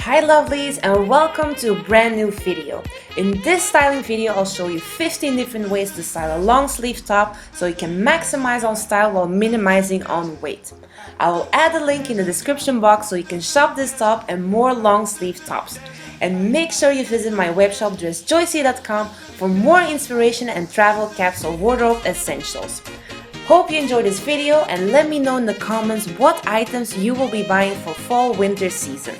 Hi lovelies, and welcome to a brand new video. In this styling video I'll show you 15 different ways to style a long sleeve top so you can maximize on style while minimizing on weight. I will add a link in the description box so you can shop this top and more long sleeve tops. And make sure you visit my webshop joycy.com for more inspiration and travel capsule wardrobe essentials. Hope you enjoyed this video and let me know in the comments what items you will be buying for fall winter season.